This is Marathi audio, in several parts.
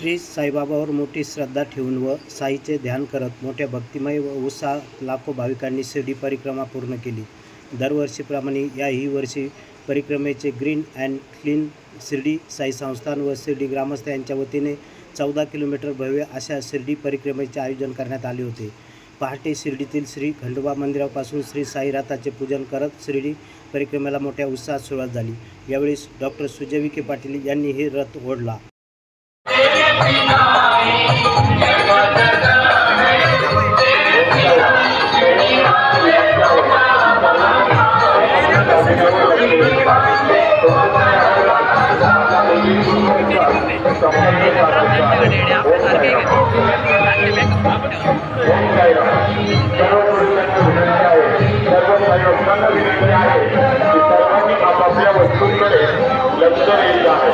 श्री साईबाबावर मोठी श्रद्धा ठेवून व साईचे ध्यान करत मोठ्या भक्तिमय व उत्साहात लाखो भाविकांनी शिर्डी परिक्रमा पूर्ण केली। दरवर्षीप्रमाणे याही वर्षी परिक्रमेचे green and clean Shirdi Sai Sansthan व शिर्डी ग्रामस्थ यांच्या वतीने 14 किलोमीटर भव्य अशा शिर्डी परिक्रमेचे आयोजन करण्यात आले होते। पहाटे शिर्डीतील श्री खंडोबा मंदिरापासून श्री साई रथाचे पूजन करत शिर्डी परिक्रमेला मोठ्या उत्साहात सुरुवात झाली। यावेळी डॉक्टर सुजय विखे पाटील यांनी हे रथ ओढला। आपापल्या वस्तूंकडे लक्ष देत आहे।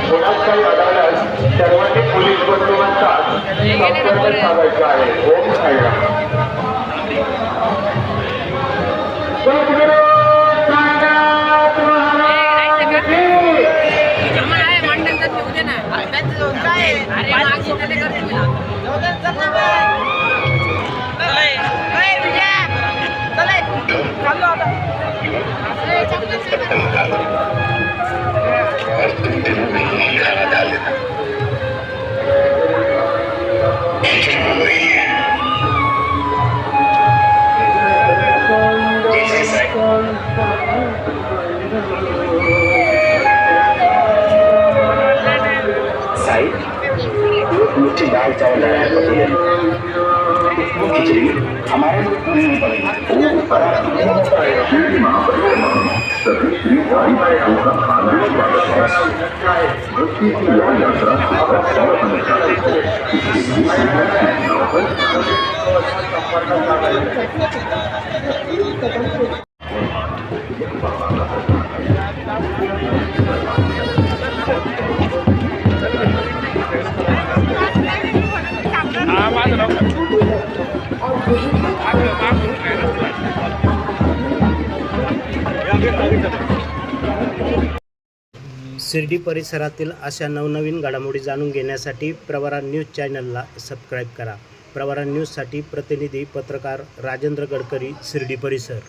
कोणाच काही आढळल्यास सर्वांनी पोलीस बंदोबस्तात संपर्क साधायचा आहे। ओम साईराम। साई मुझे दाल चावल लाया है, खिचड़ी हमारे शिर्डी परिसरातील अशा नवनवीन घडामोडी जाणून घेण्यासाठी प्रवरा न्यूज चॅनलला सबस्क्राईब करा। प्रवरा न्यूजसाठी प्रतिनिधी पत्रकार राजेंद्र गडकरी, शिर्डी परिसर।